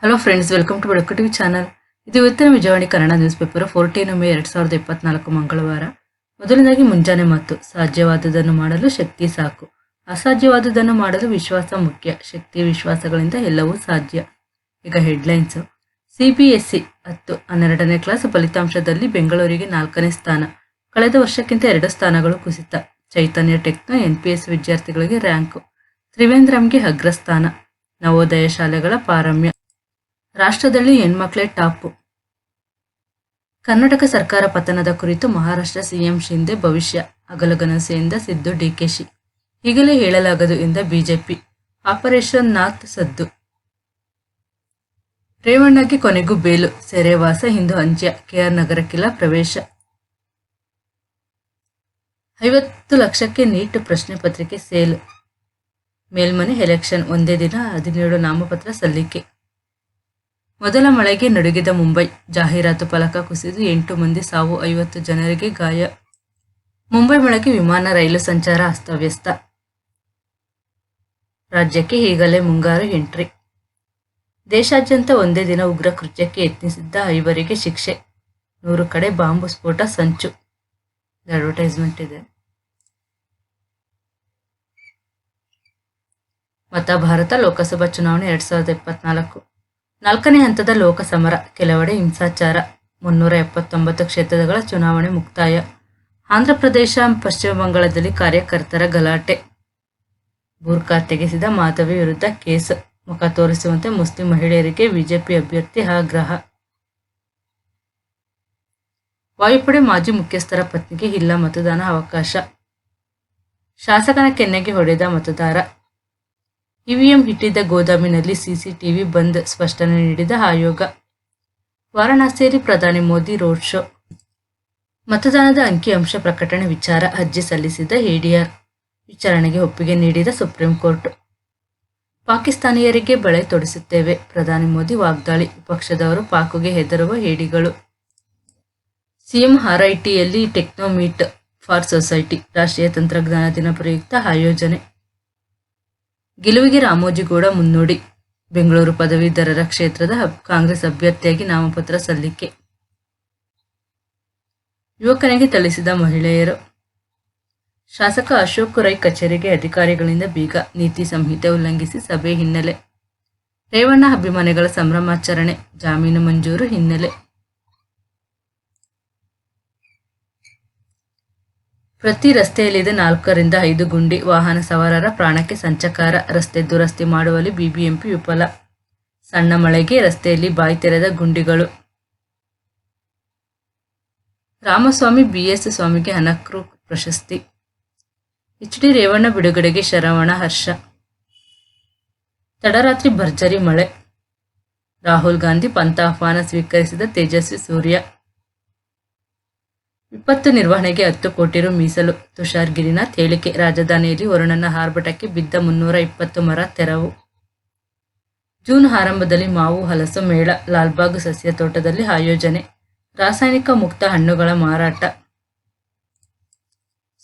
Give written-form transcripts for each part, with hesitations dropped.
Hello friends, welcome to ಬೆಳಕು TV channel. ಇದು ಇವತ್ತಿನ ವಿಜಯವಾಣಿ ಕನ್ನಡ ನ್ಯೂಸ್ ಪೇಪರ್ 14 ಮೇ 2024 ಮಂಗಳವಾರ. ಮೊದಲನೇದಾಗಿ ಮುಂಜಾನೆ ಮಾತು. ಸಾಧ್ಯವಾದುದನ್ನು ಮಾಡಲು ಶಕ್ತಿ ಸಾಕು, ಅಸಾಧ್ಯವಾದುದನ್ನು ಮಾಡಲು ವಿಶ್ವಾಸ ಮುಖ್ಯ. ಶಕ್ತಿ ವಿಶ್ವಾಸಗಳಿಂದ ಎಲ್ಲವೂ ಸಾಧ್ಯ. ಈಗ ಹೆಡ್ಲೈನ್ಸ್. ಸಿಬಿಎಸ್ಇ 10-12ನೇ ಕ್ಲಾಸ್ ಫಲಿತಾಂಶದಲ್ಲಿ ಬೆಂಗಳೂರಿಗೆ 4ನೇ ಸ್ಥಾನ. ಕಳೆದ ವರ್ಷಕ್ಕಿಂತ 2 ಸ್ಥಾನಗಳು ಕುಸಿತ. ಚೈತನ್ಯ ಟೆಕ್ನ ಎನ್ಪಿಎಸ್ ವಿದ್ಯಾರ್ಥಿಗಳಿಗೆ ರ್ಯಾಂಕು. ತ್ರಿವೇಂದ್ರಂಗೆ ಅಗ್ರಸ್ಥಾನ. ನವೋದಯ ಶಾಲೆಗಳ ಪಾರಮ್ಯ. ರಾಷ್ಟ್ರದಲ್ಲಿ ಹೆಣ್ಮಕ್ಳೇ ಟಾಪು. ಕರ್ನಾಟಕ ಸರ್ಕಾರ ಪತನದ ಕುರಿತು ಮಹಾರಾಷ್ಟ್ರ ಸಿಎಂ ಶಿಂದೆ ಭವಿಷ್ಯ. ಅಗಲಗನಸೆಯಿಂದ ಸಿದ್ದು ಡಿಕೆಶಿ. ಈಗಲೇ ಹೇಳಲಾಗದು ಎಂದ ಬಿಜೆಪಿ. ಆಪರೇಷನ್ ನಾಥ್ ಸದ್ದು. ರೇವಣ್ಣಗೆ ಕೊನೆಗೂ ಬೇಲು. ಸೆರೆವಾಸ ಇಂದು ಅಂತ್ಯ. ಕೆಆರ್ ನಗರಕ್ಕಿಲ್ಲ ಪ್ರವೇಶ. 50 ಲಕ್ಷಕ್ಕೆ ನೀಟ್ ಪ್ರಶ್ನೆ ಪತ್ರಿಕೆ ಸೇಲ್. ಮೇಲ್ಮನೆ ಎಲೆಕ್ಷನ್ ಒಂದೇ ದಿನ 17 ನಾಮಪತ್ರ ಸಲ್ಲಿಕೆ. ಮೊದಲ ಮಳೆಗೆ ನಡುಗಿದ ಮುಂಬೈ. ಜಾಹೀರಾತು ಫಲಕ ಕುಸಿದು 8 ಮಂದಿ ಸಾವು, 50 ಜನರಿಗೆ ಗಾಯ. ಮುಂಬೈ ಮಳೆಗೆ ವಿಮಾನ ರೈಲು ಸಂಚಾರ ಅಸ್ತವ್ಯಸ್ತ. ರಾಜ್ಯಕ್ಕೆ ಈಗಲೇ ಮುಂಗಾರು ಎಂಟ್ರಿ. ದೇಶಾದ್ಯಂತ ಒಂದೇ ದಿನ ಉಗ್ರ ಕೃತ್ಯಕ್ಕೆ ಯತ್ನಿಸಿದ್ದ 5 ಶಿಕ್ಷೆ. 100 ಕಡೆ ಬಾಂಬು ಸ್ಫೋಟ ಸಂಚು. ಅಡ್ವರ್ಟೈಸ್ಮೆಂಟ್ ಇದೆ. ಮತ ಭಾರತ ಲೋಕಸಭಾ ಚುನಾವಣೆ 2024. 4ನೇ ಹಂತದ ಲೋಕಸಮರ. ಕೆಲವೆಡೆ ಹಿಂಸಾಚಾರ. 379 ಕ್ಷೇತ್ರಗಳ ಚುನಾವಣೆ ಮುಕ್ತಾಯ. ಆಂಧ್ರಪ್ರದೇಶ, ಪಶ್ಚಿಮ ಬಂಗಾಳದಲ್ಲಿ ಕಾರ್ಯಕರ್ತರ ಗಲಾಟೆ. ಬೂರ್ಖಾ ತೆಗೆಸಿದ ಮಾಧವಿ ವಿರುದ್ಧ ಕೇಸ್. ಮುಖ ತೋರಿಸುವಂತೆ ಮುಸ್ಲಿಂ ಮಹಿಳೆಯರಿಗೆ ಬಿಜೆಪಿ ಅಭ್ಯರ್ಥಿ ಆಗ್ರಹ. ವಾಯುಪಡೆ ಮಾಜಿ ಮುಖ್ಯಸ್ಥರ ಪತ್ನಿಗೆ ಇಲ್ಲ ಮತದಾನ ಅವಕಾಶ. ಶಾಸಕನ ಕೆನ್ನೆಗೆ ಹೊಡೆದ ಮತದಾರ. ಇವಿಎಂ ಇಟ್ಟಿದ್ದ ಗೋದಾಮಿನಲ್ಲಿ ಸಿಸಿಟಿವಿ ಬಂದ್. ಸ್ಪಷ್ಟನೆ ನೀಡಿದ ಆಯೋಗ. ವಾರಣಾಸಿಯಲ್ಲಿ ಪ್ರಧಾನಿ ಮೋದಿ ರೋಡ್ ಶೋ. ಮತದಾನದ ಅಂಕಿಅಂಶ ಪ್ರಕಟಣೆ ವಿಚಾರ ಅರ್ಜಿ ಸಲ್ಲಿಸಿದ್ದ ಎಡಿಆರ್. ವಿಚಾರಣೆಗೆ ಒಪ್ಪಿಗೆ ನೀಡಿದ ಸುಪ್ರೀಂ ಕೋರ್ಟ್. ಪಾಕಿಸ್ತಾನಿಯರಿಗೆ ಬಳೆ ತೊಡಿಸುತ್ತೇವೆ. ಪ್ರಧಾನಿ ಮೋದಿ ವಾಗ್ದಾಳಿ. ವಿಪಕ್ಷದವರು ಪಾಕ್ಗೆ ಹೆದರುವ ಹೇಡಿಗಳು. ಸಿಎಂ ಆರ್ಐಟಿಯಲ್ಲಿ ಟೆಕ್ನೋ ಮೀಟ್ ಫಾರ್ ಸೊಸೈಟಿ. ರಾಷ್ಟ್ರೀಯ ತಂತ್ರಜ್ಞಾನ ದಿನ ಪ್ರಯುಕ್ತ ಆಯೋಜನೆ. ಗೆಲುವಿಗೆ ರಾಮೋಜಿಗೌಡ ಮುನ್ನೋಡಿ. ಬೆಂಗಳೂರು ಪದವೀಧರರ ಕ್ಷೇತ್ರದ ಕಾಂಗ್ರೆಸ್ ಅಭ್ಯರ್ಥಿಯಾಗಿ ನಾಮಪತ್ರ ಸಲ್ಲಿಕೆ. ಯುವಕನಿಗೆ ಥಳಿಸಿದ ಮಹಿಳೆಯರು. ಶಾಸಕ ಅಶೋಕ್ ರೈ ಕಚೇರಿಗೆ ಅಧಿಕಾರಿಗಳಿಂದ ಬೀಗ. ನೀತಿ ಸಂಹಿತೆ ಉಲ್ಲಂಘಿಸಿ ಸಭೆ ಹಿನ್ನೆಲೆ. ರೇವಣ್ಣ ಅಭಿಮಾನಿಗಳ ಸಂಭ್ರಮಾಚರಣೆ. ಜಾಮೀನು ಮಂಜೂರು ಹಿನ್ನೆಲೆ. ಪ್ರತಿ ರಸ್ತೆಯಲ್ಲಿದೆ 4ರಿಂದ 5 ಗುಂಡಿ. ವಾಹನ ಸವಾರರ ಪ್ರಾಣಕ್ಕೆ ಸಂಚಕಾರ. ರಸ್ತೆ ದುರಸ್ತಿ ಮಾಡುವಲ್ಲಿ ಬಿಬಿಎಂಪಿ ವಿಫಲ. ಸಣ್ಣ ಮಳೆಗೆ ರಸ್ತೆಯಲ್ಲಿ ಬಾಯಿ ತೆರೆದ ಗುಂಡಿಗಳು. ರಾಮಸ್ವಾಮಿ ಬಿಎಸ್ ಸ್ವಾಮಿಗೆ ಅನಕೃ ಪ್ರಶಸ್ತಿ. ಎಚ್.ಡಿ. ರೇವಣ್ಣ ಬಿಡುಗಡೆಗೆ ಶರವಣ ಹರ್ಷ. ತಡರಾತ್ರಿ ಭರ್ಜರಿ ಮಳೆ. ರಾಹುಲ್ ಗಾಂಧಿ ಪಂಥ ಆಹ್ವಾನ ಸ್ವೀಕರಿಸಿದ ತೇಜಸ್ವಿ ಸೂರ್ಯ. ವಿಪತ್ತು ನಿರ್ವಹಣೆಗೆ 10 ಕೋಟಿ ರು ಮೀಸಲು. ತುಷಾರ್ ಗಿರಿನಾಥ್ ಹೇಳಿಕೆ. ರಾಜಧಾನಿಯಲ್ಲಿ ವರುಣನ ಆರ್ಭಟಕ್ಕೆ ಬಿದ್ದ 320 ಮರ ತೆರವು. ಜೂನ್ ಆರಂಭದಲ್ಲಿ ಮಾವು ಹಲಸು ಮೇಳ. ಲಾಲ್ಬಾಗ್ ಸಸ್ಯ ತೋಟದಲ್ಲಿ ಆಯೋಜನೆ. ರಾಸಾಯನಿಕ ಮುಕ್ತ ಹಣ್ಣುಗಳ ಮಾರಾಟ.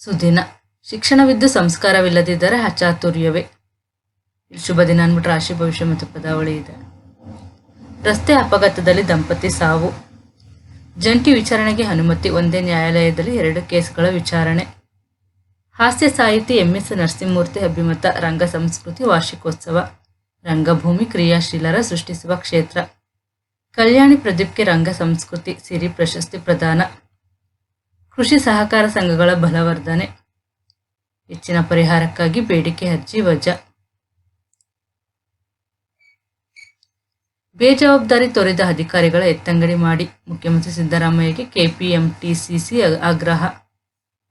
ಸುದಿನ. ಶಿಕ್ಷಣವಿದ್ದು ಸಂಸ್ಕಾರವಿಲ್ಲದಿದ್ದರೆ ಅಚಾತುರ್ಯವೇ. ಶುಭ ದಿನ ಅಂದ್ಬಿಟ್ಟು ರಾಶಿ ಭವಿಷ್ಯ ಮತ್ತು ಪದಾವಳಿ ಇದೆ. ರಸ್ತೆ ಅಪಘಾತದಲ್ಲಿ ದಂಪತಿ ಸಾವು. ಜಂಟಿ ವಿಚಾರಣೆಗೆ ಅನುಮತಿ. ಒಂದೇ ನ್ಯಾಯಾಲಯದಲ್ಲಿ 2 ಕೇಸ್ಗಳ ವಿಚಾರಣೆ. ಹಾಸ್ಯ ಸಾಹಿತಿ ಎಂಎಸ್ ನರಸಿಂಹಮೂರ್ತಿ ಅಭಿಮತ. ರಂಗ ಸಂಸ್ಕೃತಿ ವಾರ್ಷಿಕೋತ್ಸವ. ರಂಗಭೂಮಿ ಕ್ರಿಯಾಶೀಲರ ಸೃಷ್ಟಿಸುವ ಕ್ಷೇತ್ರ. ಕಲ್ಯಾಣಿ ಪ್ರದೀಪ್ಗೆ ರಂಗ ಸಂಸ್ಕೃತಿ ಸಿರಿ ಪ್ರಶಸ್ತಿ ಪ್ರದಾನ. ಕೃಷಿ ಸಹಕಾರ ಸಂಘಗಳ ಬಲವರ್ಧನೆ. ಹೆಚ್ಚಿನ ಪರಿಹಾರಕ್ಕಾಗಿ ಬೇಡಿಕೆ ಅರ್ಜಿ ವಜಾ. ಬೇಜವಾಬ್ದಾರಿ ತೋರಿದ ಅಧಿಕಾರಿಗಳ ಎತ್ತಂಗಡಿ ಮಾಡಿ. ಮುಖ್ಯಮಂತ್ರಿ ಸಿದ್ದರಾಮಯ್ಯಗೆ ಕೆಪಿಎಂಟಿಸಿಸಿ ಆಗ್ರಹ.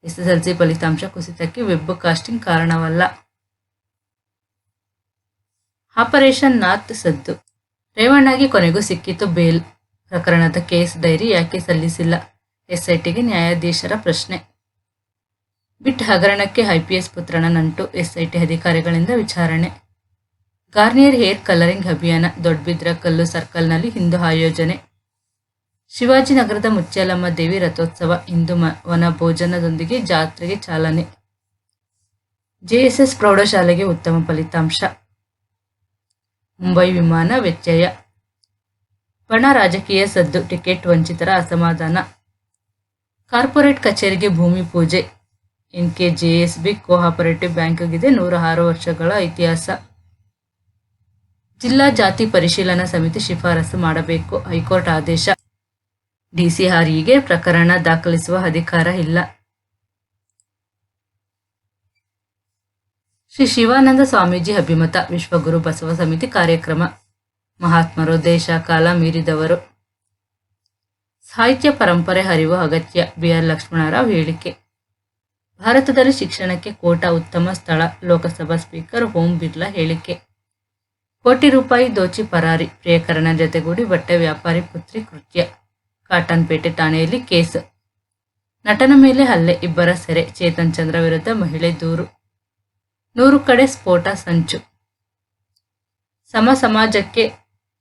ಎಸ್ಎಸ್ಎಲ್ಸಿ ಫಲಿತಾಂಶ ಕುಸಿತಕ್ಕೆ ವೆಬ್ ಕಾಸ್ಟಿಂಗ್ ಕಾರಣವಲ್ಲ. ಆಪರೇಷನ್ ನಾಥ್ ಸದ್ದು. ರೇವಣ್ಣಗೆ ಕೊನೆಗೂ ಸಿಕ್ಕಿತು ಬೇಲ್. ಪ್ರಕರಣದ ಕೇಸ್ ಡೈರಿ ಯಾಕೆ ಸಲ್ಲಿಸಿಲ್ಲ? ಎಸ್ಐಟಿಗೆ ನ್ಯಾಯಾಧೀಶರ ಪ್ರಶ್ನೆ. ಬಿಟ್ ಹಗರಣಕ್ಕೆ ಐಪಿಎಸ್ ಪುತ್ರನ ನಂಟು. ಎಸ್ಐಟಿ ಅಧಿಕಾರಿಗಳಿಂದ ವಿಚಾರಣೆ. ಗಾರ್ನಿಯರ್ ಹೇರ್ ಕಲರಿಂಗ್ ಅಭಿಯಾನ. ದೊಡ್ಡಬಿದ್ರಕಲ್ಲು ಸರ್ಕಲ್ನಲ್ಲಿ ಇಂದು ಆಯೋಜನೆ. ಶಿವಾಜಿನಗರದ ಮುತ್ಯಾಲಮ್ಮ ದೇವಿ ರಥೋತ್ಸವ. ಇಂದು ವನ ಭೋಜನದೊಂದಿಗೆ ಜಾತ್ರೆಗೆ ಚಾಲನೆ. ಜೆಎಸ್ಎಸ್ ಪ್ರೌಢಶಾಲೆಗೆ ಉತ್ತಮ ಫಲಿತಾಂಶ. ಮುಂಬೈ ವಿಮಾನ ವ್ಯತ್ಯಯ. ಬಣ ರಾಜಕೀಯ ಸದ್ದು, ಟಿಕೆಟ್ ವಂಚಿತರ ಅಸಮಾಧಾನ. ಕಾರ್ಪೊರೇಟ್ ಕಚೇರಿಗೆ ಭೂಮಿ ಪೂಜೆ. ಎನ್ಕೆಜೆಎಸ್ಬಿ ಕೋಆಪರೇಟಿವ್ ಬ್ಯಾಂಕ್ಗಿದೆ 106 ವರ್ಷಗಳ ಇತಿಹಾಸ. ಜಿಲ್ಲಾ ಜಾತಿ ಪರಿಶೀಲನಾ ಸಮಿತಿ ಶಿಫಾರಸು ಮಾಡಬೇಕು, ಹೈಕೋರ್ಟ್ ಆದೇಶ. ಡಿಸಿಆರ್ಇಗೆ ಪ್ರಕರಣ ದಾಖಲಿಸುವ ಅಧಿಕಾರ ಇಲ್ಲ. ಶ್ರೀ ಶಿವಾನಂದ ಸ್ವಾಮೀಜಿ ಅಭಿಮತ. ವಿಶ್ವಗುರು ಬಸವ ಸಮಿತಿ ಕಾರ್ಯಕ್ರಮ. ಮಹಾತ್ಮರು ದೇಶ ಕಾಲ ಮೀರಿದವರು. ಸಾಹಿತ್ಯ ಪರಂಪರೆ ಅರಿವು ಅಗತ್ಯ. ಬಿಆರ್ ಲಕ್ಷ್ಮಣರಾವ್ ಹೇಳಿಕೆ. ಭಾರತದಲ್ಲಿ ಶಿಕ್ಷಣಕ್ಕೆ ಕೋಟಾ ಉತ್ತಮ ಸ್ಥಳ. ಲೋಕಸಭಾ ಸ್ಪೀಕರ್ ಓಂ ಬಿರ್ಲಾ ಹೇಳಿಕೆ. ಕೋಟಿ ರೂಪಾಯಿ ದೋಚಿ ಪರಾರಿ. ಪ್ರಿಯಕರನ ಜತೆಗೂಡಿ ಬಟ್ಟೆ ವ್ಯಾಪಾರಿ ಪುತ್ರಿ ಕೃತ್ಯ. ಕಾಟನ್ಪೇಟೆ ಠಾಣೆಯಲ್ಲಿ ಕೇಸ್. ನಟನ ಮೇಲೆ ಹಲ್ಲೆ, ಇಬ್ಬರ ಸೆರೆ. ಚೇತನ್ ಚಂದ್ರ ವಿರುದ್ಧ ಮಹಿಳೆ ದೂರು. 100 ಕಡೆ ಸ್ಫೋಟ ಸಂಚು. ಸಮಾಜಕ್ಕೆ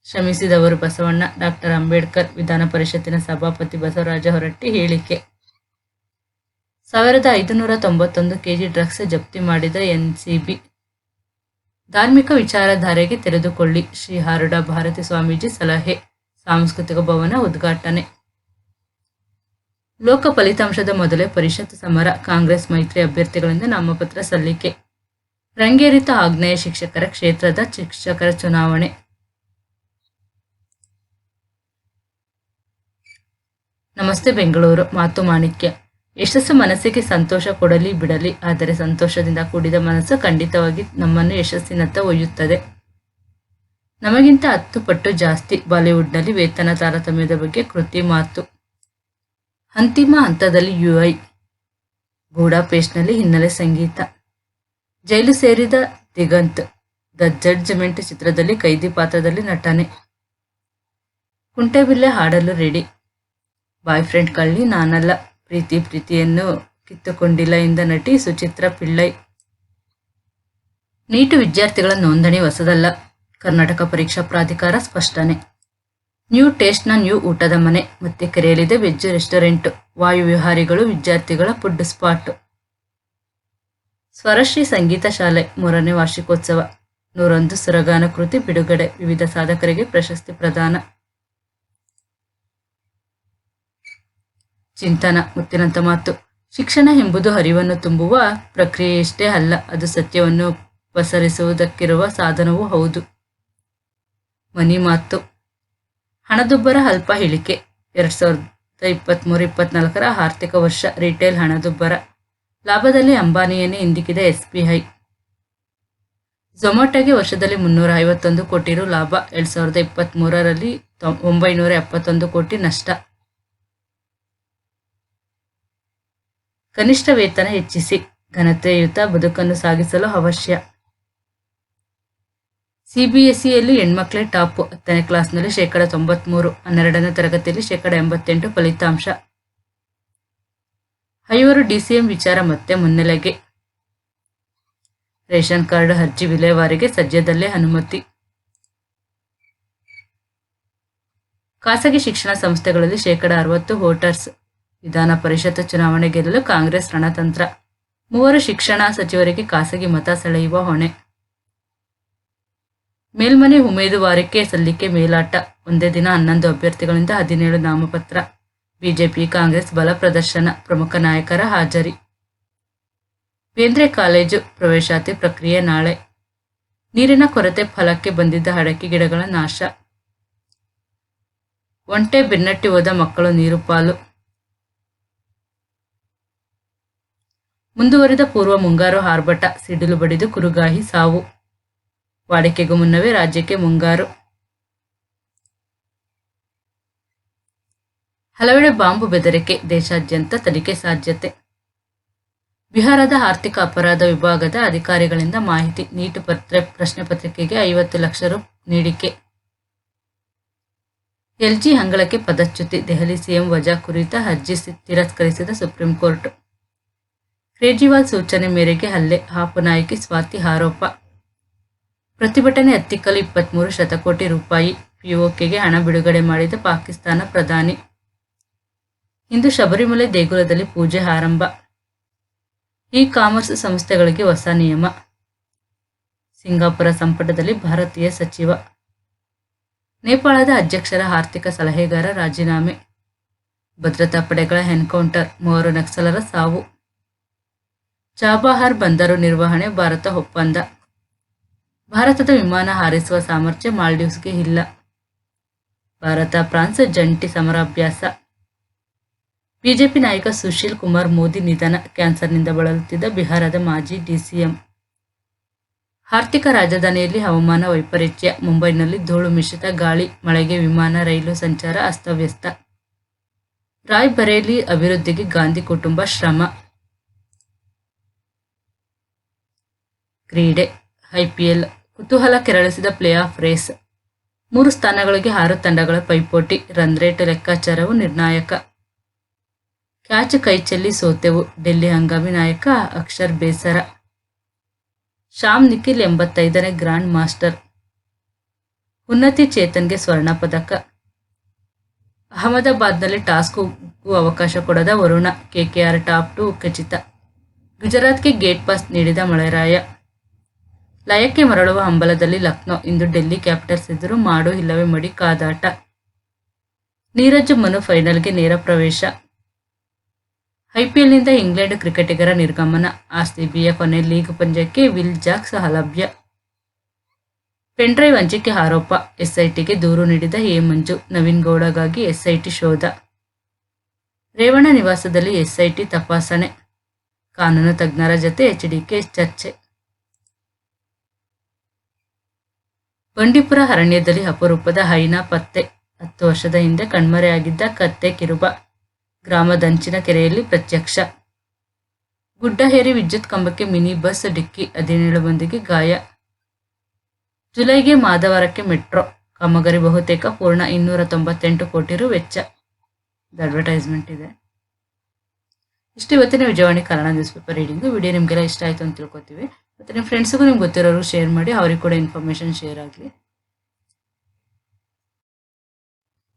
ಶ್ರಮಿಸಿದವರು ಬಸವಣ್ಣ. ಡಾಕ್ಟರ್ ಅಂಬೇಡ್ಕರ್. ವಿಧಾನ ಪರಿಷತ್ತಿನ ಸಭಾಪತಿ ಬಸವರಾಜ ಹೊರಟ್ಟಿ ಹೇಳಿಕೆ. 1591 ಕೆಜಿ ಡ್ರಗ್ಸ್ ಜಪ್ತಿ ಮಾಡಿದ ಎನ್ಸಿಬಿ. ಧಾರ್ಮಿಕ ವಿಚಾರಧಾರೆಗೆ ತೆರೆದುಕೊಳ್ಳಿ. ಶ್ರೀ ಹಾರುಡ ಭಾರತಿ ಸ್ವಾಮೀಜಿ ಸಲಹೆ. ಸಾಂಸ್ಕೃತಿಕ ಭವನ ಉದ್ಘಾಟನೆ. ಲೋಕ ಫಲಿತಾಂಶದ ಮೊದಲೇ ಪರಿಷತ್ ಸಮರ. ಕಾಂಗ್ರೆಸ್ ಮೈತ್ರಿ ಅಭ್ಯರ್ಥಿಗಳಿಂದ ನಾಮಪತ್ರ ಸಲ್ಲಿಕೆ. ರಂಗೇರಿತ ಆಗ್ನೇಯ ಶಿಕ್ಷಕರ ಕ್ಷೇತ್ರದ ಶಿಕ್ಷಕರ ಚುನಾವಣೆ. ನಮಸ್ತೆ ಬೆಂಗಳೂರು. ಮಾತು ಮಾಣಿಕ್ಯ. ಯಶಸ್ಸು ಮನಸ್ಸಿಗೆ ಸಂತೋಷ ಕೊಡಲಿ ಬಿಡಲಿ, ಆದರೆ ಸಂತೋಷದಿಂದ ಕೂಡಿದ ಮನಸ್ಸು ಖಂಡಿತವಾಗಿ ನಮ್ಮನ್ನು ಯಶಸ್ಸಿನತ್ತ ಒಯ್ಯುತ್ತದೆ. ನಮಗಿಂತ 10 ಪಟ್ಟು ಜಾಸ್ತಿ. ಬಾಲಿವುಡ್ನಲ್ಲಿ ವೇತನ ತಾರತಮ್ಯದ ಬಗ್ಗೆ ಕೃತಿ ಮಾತು. ಅಂತಿಮ ಹಂತದಲ್ಲಿ ಯುಐ. ಬುಡಾಪೆಸ್ಟ್ನಲ್ಲಿ ಹಿನ್ನೆಲೆ ಸಂಗೀತ. ಜೈಲು ಸೇರಿದ ದಿಗಂತ್. ದ ಜಡ್ಜ್ಮೆಂಟ್ ಚಿತ್ರದಲ್ಲಿ ಕೈದಿ ಪಾತ್ರದಲ್ಲಿ ನಟನೆ. ಕುಂಟೆಬಿಲ್ಲೆ ಹಾಡಲು ರೆಡಿ. ಬಾಯ್ ಫ್ರೆಂಡ್ ಕಳ್ಳಿ ನಾನಲ್ಲ. ಪ್ರೀತಿಯನ್ನು ಕಿತ್ತುಕೊಂಡಿಲ್ಲ ಎಂದ ನಟಿ ಸುಚಿತ್ರಾ ಪಿಳ್ಳೈ. ನೀಟ್ ವಿದ್ಯಾರ್ಥಿಗಳ ನೋಂದಣಿ ಹೊಸದಲ್ಲ. ಕರ್ನಾಟಕ ಪರೀಕ್ಷಾ ಪ್ರಾಧಿಕಾರ ಸ್ಪಷ್ಟನೆ. ನ್ಯೂ ಟೇಸ್ಟ್ನ ನ್ಯೂ ಊಟದ ಮನೆ. ಮತ್ತೆ ಕೆರೆಯಲಿದೆ ವೆಜ್ ರೆಸ್ಟೋರೆಂಟ್. ವಾಯುವಿಹಾರಿಗಳು ವಿದ್ಯಾರ್ಥಿಗಳ ಫುಡ್ ಸ್ಪಾಟ್. ಸ್ವರಶ್ರೀ ಸಂಗೀತ ಶಾಲೆ 3ನೇ ವಾರ್ಷಿಕೋತ್ಸವ. 101 ಸುರಗಾನ ಕೃತಿ ಬಿಡುಗಡೆ. ವಿವಿಧ ಸಾಧಕರಿಗೆ ಪ್ರಶಸ್ತಿ ಪ್ರದಾನ. ಚಿಂತನ. ಮುತ್ತಿನಂತ ಮಾತು. ಶಿಕ್ಷಣ ಎಂಬುದು ಅರಿವನ್ನು ತುಂಬುವ ಪ್ರಕ್ರಿಯೆಯಷ್ಟೇ ಅಲ್ಲ, ಅದು ಸತ್ಯವನ್ನು ಪಸರಿಸುವುದಕ್ಕಿರುವ ಸಾಧನವೂ ಹೌದು. ಮನಿ ಮಾತು. ಹಣದುಬ್ಬರ ಅಲ್ಪ ಇಳಿಕೆ. 2023-24 ಆರ್ಥಿಕ ವರ್ಷ ರಿಟೇಲ್ ಹಣದುಬ್ಬರ. ಲಾಭದಲ್ಲಿ ಅಂಬಾನಿಯನ್ನೇ ಹಿಂದಿಕ್ಕಿದ ಎಸ್ಬಿಐ. ಝೊಮ್ಯಾಟೊಗೆ ವರ್ಷದಲ್ಲಿ 351 ಕೋಟಿ ರು ಲಾಭ. 2023ರಲ್ಲಿ 971 ಕೋಟಿ ನಷ್ಟ. ಕನಿಷ್ಠ ವೇತನ ಹೆಚ್ಚಿಸಿ. ಘನತೆಯುತ ಬದುಕನ್ನು ಸಾಗಿಸಲು ಅವಶ್ಯ. ಸಿಬಿಎಸ್ಇಯಲ್ಲಿ ಹೆಣ್ಮಕ್ಳೇ ಟಾಪ್. 10ನೇ ಕ್ಲಾಸ್ನಲ್ಲಿ 93%. 12ನೇ ತರಗತಿಯಲ್ಲಿ 88% ಫಲಿತಾಂಶ. 5 ಡಿಸಿಎಂ ವಿಚಾರ ಮತ್ತೆ ಮುನ್ನೆಲೆಗೆ. ರೇಷನ್ ಕಾರ್ಡ್ ಅರ್ಜಿ ವಿಲೇವಾರಿಗೆ ಸದ್ಯದಲ್ಲೇ ಅನುಮತಿ. ಖಾಸಗಿ ಶಿಕ್ಷಣ ಸಂಸ್ಥೆಗಳಲ್ಲಿ 60% ವೋಟರ್ಸ್. ವಿಧಾನ ಪರಿಷತ್ ಚುನಾವಣೆ ಗೆಲ್ಲಲು ಕಾಂಗ್ರೆಸ್ ರಣತಂತ್ರ. 3 ಶಿಕ್ಷಣ ಸಚಿವರಿಗೆ ಖಾಸಗಿ ಮತ ಸೆಳೆಯುವ ಹೊಣೆ. ಮೇಲ್ಮನೆ ಉಮೇದುವಾರಿಕೆ ಸಲ್ಲಿಕೆ ಮೇಲಾಟ. ಒಂದೇ ದಿನ 11 ಅಭ್ಯರ್ಥಿಗಳಿಂದ 17 ನಾಮಪತ್ರ. ಬಿಜೆಪಿ ಕಾಂಗ್ರೆಸ್ ಬಲ ಪ್ರದರ್ಶನ. ಪ್ರಮುಖ ನಾಯಕರ ಹಾಜರಿ. ಬೇಂದ್ರೆ ಕಾಲೇಜು ಪ್ರವೇಶಾತಿ ಪ್ರಕ್ರಿಯೆ ನಾಳೆ. ನೀರಿನ ಕೊರತೆ. ಫಲಕ್ಕೆ ಬಂದಿದ್ದ ಅಡಕೆ ಗಿಡಗಳ ನಾಶ. ಒಂಟೆ ಬೆನ್ನಟ್ಟಿ ಹೋದ ಮಕ್ಕಳು ನೀರು ಪಾಲು. ಮುಂದುವರಿದ ಪೂರ್ವ ಮುಂಗಾರು ಆರ್ಭಟ. ಸಿಡಿಲು ಬಡಿದು ಕುರುಗಾಹಿ ಸಾವು. ವಾಡಿಕೆಗೂ ಮುನ್ನವೇ ರಾಜ್ಯಕ್ಕೆ ಮುಂಗಾರು. ಹಲವೆಡೆ ಬಾಂಬು ಬೆದರಿಕೆ. ದೇಶಾದ್ಯಂತ ತನಿಖೆ ಸಾಧ್ಯತೆ. ಬಿಹಾರದ ಆರ್ಥಿಕ ಅಪರಾಧ ವಿಭಾಗದ ಅಧಿಕಾರಿಗಳಿಂದ ಮಾಹಿತಿ. ನೀಟ್ ಪ್ರಶ್ನೆ ಪತ್ರಿಕೆಗೆ 50 ಲಕ್ಷ ರು ನೀಡಿಕೆ. ಎಲ್ಜಿ ಅಂಗಳಕ್ಕೆ ಪದಚ್ಯುತಿ. ದೆಹಲಿ ಸಿಎಂ ವಜಾ ಕುರಿತ ಅರ್ಜಿ ತಿರಸ್ಕರಿಸಿದ ಸುಪ್ರೀಂ ಕೋರ್ಟ್. ಕೇಜ್ರಿವಾಲ್ ಸೂಚನೆ ಮೇರೆಗೆ ಹಲ್ಲೆ. ಆಪ್ ನಾಯಕಿ ಸ್ವಾತಿ ಆರೋಪ. ಪ್ರತಿಭಟನೆ ಹತ್ತಿಕ್ಕಲು 23 ಶತಕೋಟಿ ರೂಪಾಯಿ. ಪಿಒಕೆಗೆ ಹಣ ಬಿಡುಗಡೆ ಮಾಡಿದ ಪಾಕಿಸ್ತಾನ ಪ್ರಧಾನಿ. ಇಂದು ಶಬರಿಮಲೆ ದೇಗುಲದಲ್ಲಿ ಪೂಜೆ ಆರಂಭ. ಇ ಕಾಮರ್ಸ್ ಸಂಸ್ಥೆಗಳಿಗೆ ಹೊಸ ನಿಯಮ. ಸಿಂಗಾಪುರ ಸಂಪುಟದಲ್ಲಿ ಭಾರತೀಯ ಸಚಿವ. ನೇಪಾಳದ ಅಧ್ಯಕ್ಷರ ಆರ್ಥಿಕ ಸಲಹೆಗಾರ ರಾಜೀನಾಮೆ. ಭದ್ರತಾ ಪಡೆಗಳ ಎನ್ಕೌಂಟರ್, 3 ನಕ್ಸಲರ ಸಾವು. ಚಾಬಹಾರ್ ಬಂದರು ನಿರ್ವಹಣೆ ಭಾರತ ಒಪ್ಪಂದ. ಭಾರತದ ವಿಮಾನ ಹಾರಿಸುವ ಸಾಮರ್ಥ್ಯ ಮಾಲ್ಡೀವ್ಸ್ಗೆ ಇಲ್ಲ. ಭಾರತ ಫ್ರಾನ್ಸ್ ಜಂಟಿ ಸಮರಾಭ್ಯಾಸ. ಬಿಜೆಪಿ ನಾಯಕ ಸುಶೀಲ್ ಕುಮಾರ್ ಮೋದಿ ನಿಧನ, ಕ್ಯಾನ್ಸರ್ನಿಂದ ಬಳಲುತ್ತಿದ್ದ ಬಿಹಾರದ ಮಾಜಿ ಡಿಸಿಎಂ. ಆರ್ಥಿಕ ರಾಜಧಾನಿಯಲ್ಲಿ ಹವಾಮಾನ ವೈಪರೀತ್ಯ, ಮುಂಬೈನಲ್ಲಿ ಧೂಳು ಮಿಶ್ರಿತ ಗಾಳಿ, ಮಳೆಗೆ ವಿಮಾನ ರೈಲು ಸಂಚಾರ ಅಸ್ತವ್ಯಸ್ತ. ರಾಯ್ ಬರೇಲಿ ಅಭಿವೃದ್ಧಿಗೆ ಗಾಂಧಿ ಕುಟುಂಬ ಶ್ರಮ. ಕ್ರೀಡೆ, ಐಪಿಎಲ್ ಕುತೂಹಲ ಕೆರಳಿಸಿದ ಪ್ಲೇ ಆಫ್ ರೇಸ್. 3 ಸ್ಥಾನಗಳಿಗೆ 6 ತಂಡಗಳ ಪೈಪೋಟಿ, ರನ್ ರೇಟ್ ಲೆಕ್ಕಾಚಾರವು ನಿರ್ಣಾಯಕ. ಕ್ಯಾಚ್ ಕೈಚೆಲ್ಲಿ ಸೋತೆವು, ಡೆಲ್ಲಿ ಹಂಗಾಮಿ ನಾಯಕ ಅಕ್ಷರ್ ಬೇಸರ. ಶಾಮ್ ನಿಖಿಲ್ 85ನೇ ಗ್ರ್ಯಾಂಡ್ ಮಾಸ್ಟರ್. ಉನ್ನತಿ ಚೇತನ್ಗೆ ಸ್ವರ್ಣ ಪದಕ. ಅಹಮದಾಬಾದ್ನಲ್ಲಿ ಟಾಸ್ಗೂ ಅವಕಾಶ ಕೊಡದ ವರುಣ, ಕೆಕೆಆರ್ ಟಾಪ್ 2 ಖಚಿತ. ಗುಜರಾತ್ಗೆ ಗೇಟ್ ಪಾಸ್ ನೀಡಿದ ಮಳೆರಾಯ. ಲಯಕ್ಕೆ ಮರಳುವ ಹಂಬಲದಲ್ಲಿ ಲಕ್ನೋ, ಇಂದು ಡೆಲ್ಲಿ ಕ್ಯಾಪಿಟಲ್ಸ್ ಎದುರು ಮಾಡು ಇಲ್ಲವೇ ಮಡಿ ಕಾದಾಟ. ನೀರಜ್ ಮನು ಫೈನಲ್ಗೆ ನೇರ ಪ್ರವೇಶ. ಐಪಿಎಲ್ನಿಂದ ಇಂಗ್ಲೆಂಡ್ ಕ್ರಿಕೆಟಿಗರ ನಿರ್ಗಮನ, ಆರ್ಸಿಬಿಯ ಕೊನೆ ಲೀಗ್ ಪಂದ್ಯಕ್ಕೆ ವಿಲ್ ಜಾಕ್ಸ್ ಅಲಭ್ಯ. ಪೆನ್ಡ್ರೈವ್ ಹಂಚಿಕೆ ಆರೋಪ, ಎಸ್ಐಟಿಗೆ ದೂರು ನೀಡಿದ ಎ ಮಂಜು, ನವೀನ್ ಗೌಡಗಾಗಿ ಎಸ್ಐಟಿ ಶೋಧ. ರೇವಣ್ಣ ನಿವಾಸದಲ್ಲಿ ಎಸ್ಐಟಿ ತಪಾಸಣೆ, ಕಾನೂನು ತಜ್ಞರ ಜತೆ ಎಚ್ಡಿಕೆ ಚರ್ಚೆ. ಬಂಡೀಪುರ ಅರಣ್ಯದಲ್ಲಿ ಅಪರೂಪದ ಹೈನಾ ಪತ್ತೆ, 10 ವರ್ಷದ ಹಿಂದೆ ಕಣ್ಮರೆಯಾಗಿದ್ದ ಕತ್ತೆ ಕಿರುಬ, ಗ್ರಾಮದಂಚಿನ ಕೆರೆಯಲ್ಲಿ ಪ್ರತ್ಯಕ್ಷ. ಗುಡ್ಡ ಹೇರಿ ವಿದ್ಯುತ್ ಕಂಬಕ್ಕೆ ಮಿನಿ ಬಸ್ ಡಿಕ್ಕಿ, 17 ಮಂದಿಗೆ ಗಾಯ. ಜುಲೈಗೆ ಮಾದವರಕ್ಕೆ ಮೆಟ್ರೋ ಕಾಮಗಾರಿ ಬಹುತೇಕ ಪೂರ್ಣ, 298 ಕೋಟಿ ರು ವೆಚ್ಚ. ಅಡ್ವರ್ಟೈಸ್ಮೆಂಟ್ ಇದೆ. ಇಷ್ಟು ಇವತ್ತಿನ Vijayavani Kannada news paper reading. Video ನಿಮಗೆಲ್ಲ ಇಷ್ಟ ಆಯಿತು ಅಂತ ತಿಳ್ಕೊತೀವಿ. ಮತ್ತು ನಿಮ್ಮ ಫ್ರೆಂಡ್ಸ್ಗೂ ನಿಮ್ಗೆ ಗೊತ್ತಿರೋರು ಶೇರ್ ಮಾಡಿ, ಅವ್ರಿಗೆ ಕೂಡ ಇನ್ಫಾರ್ಮೇಷನ್ ಶೇರ್ ಆಗಲಿ.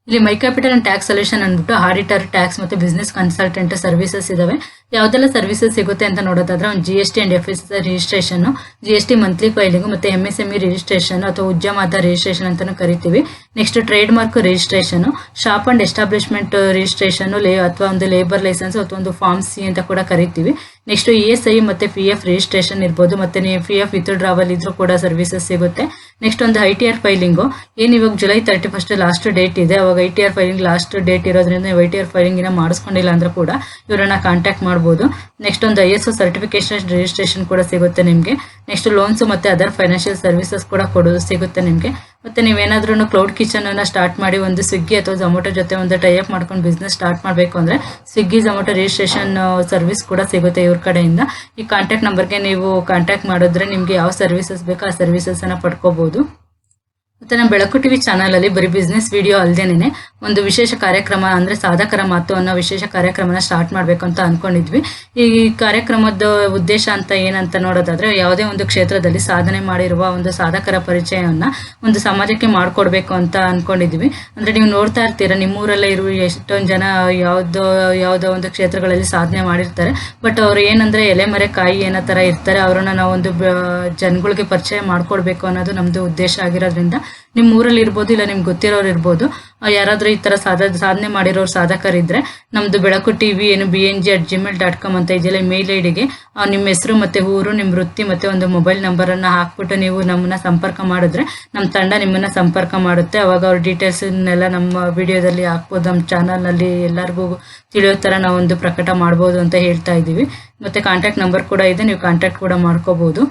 ಇಲ್ಲಿ ಮೈ ಕ್ಯಾಪಿಟಲ್ ಅಂಡ್ ಟ್ಯಾಕ್ಸ್ ಸೊಲ್ಯೂಷನ್ ಅಂದ್ಬಿಟ್ಟು ಆಡಿಟರ್, ಟ್ಯಾಕ್ಸ್ ಮತ್ತು ಬಿಸ್ನೆಸ್ ಕನ್ಸಲ್ಟೆಂಟ್ ಸರ್ವಿಸಸ್ ಇದಾವೆ. ಯಾವುದೆಲ್ಲ ಸರ್ವಿಸಸ್ ಸಿಗುತ್ತೆ ಅಂತ ನೋಡೋದಾದ್ರೆ ಒಂದು GST and FS registration, GST monthly filing ಮತ್ತು MSME ರಿಜಿಸ್ಟ್ರೇಷನ್ ಅಥವಾ ಉದ್ಯಮದ ರಿಜಿಸ್ಟ್ರೇಷನ್ ಅಂತಾನು ಕರಿತೀವಿ. Next trade mark registration, shop and establishment registration ಅಥವಾ ಒಂದು ಲೇಬರ್ ಲೈಸೆನ್ಸ್ ಅಥವಾ ಒಂದು ಫಾರ್ಮ್ C ಅಂತ ಕೂಡ ಕರಿತೀವಿ. ನೆಕ್ಸ್ಟ್ ESI ಮತ್ತು PF ರಿಜಿಸ್ಟ್ರೇಷನ್ ಇರ್ಬೋದು, ಮತ್ತು ನೀವು PF ವಿತ್ಡ್ರಾವಲ್ ಇದ್ರೂ ಕೂಡ ಸರ್ವಿಸಸ್ ಸಿಗುತ್ತೆ. ನೆಕ್ಸ್ಟ್ ಒಂದು ITR ಫೈಲಿಂಗು, ಏನು ಇವಾಗ ಜುಲೈ 31 ಲಾಸ್ಟ್ ಡೇಟ್ ಇದೆ, ಅವಾಗ ITR ಫೈಲಿಂಗ್ ಲಾಸ್ಟ್ ಡೇಟ್ ಇರೋದ್ರಿಂದ ನೀವು ITR ಫೈಲಿಂಗ್ ಮಾಡಿಸ್ಕೊಂಡಿಲ್ಲ ಅಂದ್ರೆ ಕೂಡ ಇವರನ್ನ ಕಾಂಟ್ಯಾಕ್ಟ್ ಮಾಡ್ಬೋದು. ನೆಕ್ಸ್ಟ್ ಒಂದು ISO ಸರ್ಟಿಫಿಕೇಶನ್ ರಿಜಿಸ್ಟ್ರೇಷನ್ ಕೂಡ ಸಿಗುತ್ತೆ ನಿಮಗೆ. ನೆಕ್ಸ್ಟ್ ಲೋನ್ಸ್ ಮತ್ತು ಅದರ್ ಫೈನಾನ್ಷಿಯಲ್ ಸರ್ವಿಸಸ್ ಕೂಡ ಸಿಗುತ್ತೆ ನಿಮಗೆ. ಮತ್ತು ನೀವೇನಾದ್ರೂ ಕ್ಲೌಡ್ ಕಿಚನ್ ಅನ್ನ ಸ್ಟಾರ್ಟ್ ಮಾಡಿ ಒಂದು ಸ್ವಿಗ್ಗಿ ಅಥವಾ ಝೊಮ್ಯಾಟೊ ಜೊತೆ ಒಂದು ಟೈಅಪ್ ಮಾಡ್ಕೊಂಡು ಬಿಸ್ನೆಸ್ ಸ್ಟಾರ್ಟ್ ಮಾಡಬೇಕು ಅಂದರೆ ಸ್ವಿಗ್ಗಿ ಝೊಮ್ಯಾಟೊ ರಿಜಿಸ್ಟ್ರೇಷನ್ ಸರ್ವಿಸ್ ಕೂಡ ಸಿಗುತ್ತೆ ಇವ್ರ ಕಡೆಯಿಂದ. ಈ ಕಾಂಟ್ಯಾಕ್ಟ್ ನಂಬರ್ಗೆ ನೀವು ಕಾಂಟ್ಯಾಕ್ಟ್ ಮಾಡಿದ್ರೆ ನಿಮಗೆ ಯಾವ ಸರ್ವಿಸಸ್ ಬೇಕೋ ಆ ಸರ್ವಿಸಸ್ಸನ್ನು ಪಡ್ಕೋಬೋದು. ಮತ್ತು ನಮ್ಮ ಬೆಳಕು ಟಿವಿ ಚಾನಲಲ್ಲಿ ಬರೀ ಬಿಸ್ನೆಸ್ ವಿಡಿಯೋ ಅಲ್ಲದೇನೆ ಒಂದು ವಿಶೇಷ ಕಾರ್ಯಕ್ರಮ ಅಂದರೆ ಸಾಧಕರ ಮಾತು ಅನ್ನೋ ವಿಶೇಷ ಕಾರ್ಯಕ್ರಮನ ಸ್ಟಾರ್ಟ್ ಮಾಡಬೇಕು ಅಂತ ಅಂದ್ಕೊಂಡಿದ್ವಿ. ಈ ಕಾರ್ಯಕ್ರಮದ ಉದ್ದೇಶ ಅಂತ ಏನಂತ ನೋಡೋದಾದರೆ, ಯಾವುದೇ ಒಂದು ಕ್ಷೇತ್ರದಲ್ಲಿ ಸಾಧನೆ ಮಾಡಿರುವ ಒಂದು ಸಾಧಕರ ಪರಿಚಯವನ್ನು ಒಂದು ಸಮಾಜಕ್ಕೆ ಮಾಡಿಕೊಡ್ಬೇಕು ಅಂತ ಅಂದ್ಕೊಂಡಿದ್ವಿ. ಅಂದರೆ ನೀವು ನೋಡ್ತಾ ಇರ್ತೀರ, ನಿಮ್ಮೂರಲ್ಲೇ ಇರುವ ಎಷ್ಟೊಂದು ಜನ ಯಾವುದೋ ಒಂದು ಕ್ಷೇತ್ರಗಳಲ್ಲಿ ಸಾಧನೆ ಮಾಡಿರ್ತಾರೆ. ಬಟ್ ಅವ್ರು ಏನಂದರೆ ಎಲೆಮರೆ ಕಾಯಿ ಏನೋ ಥರ ಇರ್ತಾರೆ. ಅವರನ್ನು ನಾವು ಒಂದು ಜನಗಳಿಗೆ ಪರಿಚಯ ಮಾಡಿಕೊಡ್ಬೇಕು ಅನ್ನೋದು ನಮ್ಮದು ಉದ್ದೇಶ ಆಗಿರೋದ್ರಿಂದ ನಿಮ್ಮ ಊರಲ್ಲಿ ಇರ್ಬೋದು, ಇಲ್ಲ ನಿಮ್ಗೆ ಗೊತ್ತಿರೋರು ಇರ್ಬೋದು, ಯಾರಾದರೂ ಈ ಥರ ಸಾಧನೆ ಮಾಡಿರೋರು ಸಾಧಕರಿದ್ದರೆ ನಮ್ಮದು ಬೆಳಕು ಟಿವಿ BNG@gmail.com ಅಂತ ಇದೆಯಲ್ಲ, ಮೇಲ್ ಐಡಿಗೆ ನಿಮ್ಮ ಹೆಸರು ಮತ್ತು ಊರು, ನಿಮ್ಮ ವೃತ್ತಿ ಮತ್ತು ಒಂದು ಮೊಬೈಲ್ ನಂಬರನ್ನು ಹಾಕ್ಬಿಟ್ಟು ನೀವು ನಮ್ಮನ್ನ ಸಂಪರ್ಕ ಮಾಡಿದ್ರೆ ನಮ್ಮ ತಂಡ ನಿಮ್ಮನ್ನು ಸಂಪರ್ಕ ಮಾಡುತ್ತೆ. ಅವಾಗ ಅವ್ರ ಡೀಟೇಲ್ಸನ್ನೆಲ್ಲ ನಮ್ಮ ವಿಡಿಯೋದಲ್ಲಿ ಹಾಕ್ಬೋದು. ನಮ್ಮ ಚಾನಲ್ನಲ್ಲಿ ಎಲ್ಲರಿಗೂ ತಿಳಿಯೋ ಥರ ನಾವೊಂದು ಪ್ರಕಟ ಮಾಡ್ಬೋದು ಅಂತ ಹೇಳ್ತಾ ಇದ್ದೀವಿ. ಮತ್ತು ಕಾಂಟ್ಯಾಕ್ಟ್ ನಂಬರ್ ಕೂಡ ಇದೆ, ನೀವು ಕಾಂಟ್ಯಾಕ್ಟ್ ಕೂಡ ಮಾಡ್ಕೋಬೋದು.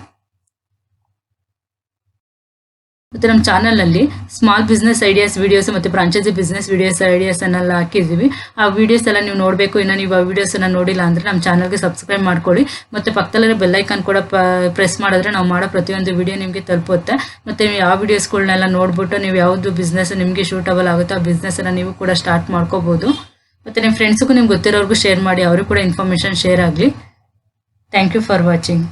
ಮತ್ತು ನಮ್ಮ ಚಾನಲ್ನಲ್ಲಿ ಸ್ಮಾಲ್ ಬಿಸ್ನೆಸ್ ಐಡಿಯಾಸ್ ವಿಡಿಯೋಸ್ ಮತ್ತು ಫ್ರಾಂಚೈಸಿ ಬಿಸ್ನೆಸ್ ಐಡಿಯಾಸ್ ಅನ್ನೆಲ್ಲ ಹಾಕಿದ್ದೀವಿ. ಆ ವಿಡಿಯೋಸ್ ಎಲ್ಲ ನೀವು ನೋಡಬೇಕು. ಇನ್ನು ನೀವು ಆ ವಿಡಿಯೋಸನ್ನು ನೋಡಿಲ್ಲ ಅಂದರೆ ನಮ್ಮ ಚಾನಲ್ಗೆ ಸಬ್ಸ್ಕ್ರೈಬ್ ಮಾಡ್ಕೊಳ್ಳಿ. ಮತ್ತು ಪಕ್ಕದಲ್ಲಿರೋ ಬೆಲ್ಲೈಕನ್ ಕೂಡ ಪ್ರೆಸ್ ಮಾಡಿದ್ರೆ ನಾವು ಮಾಡೋ ಪ್ರತಿಯೊಂದು ವಿಡಿಯೋ ನಿಮಗೆ ತಲುಪುತ್ತೆ. ಮತ್ತು ನೀವು ಯಾವ ವಿಡಿಯೋಸ್ಗಳನ್ನೆಲ್ಲ ನೋಡಿಬಿಟ್ಟು ನೀವು ಯಾವುದು ಬಿಸ್ನೆಸ್ ನಿಮಗೆ ಸೂಟಬಲ್ ಆಗುತ್ತೋ ಆ ಬಿಸ್ನೆಸ್ಸನ್ನು ನೀವು ಕೂಡ ಸ್ಟಾರ್ಟ್ ಮಾಡ್ಕೋಬೋದು. ಮತ್ತು ನಿಮ್ಮ ಫ್ರೆಂಡ್ಸ್ಗೂ ನಿಮ್ಗೆ ಗೊತ್ತಿರೋರ್ಗೂ ಶೇರ್ ಮಾಡಿ, ಅವರು ಕೂಡ ಇನ್ಫಾರ್ಮೇಷನ್ ಶೇರ್ ಆಗಲಿ. Thank you for watching.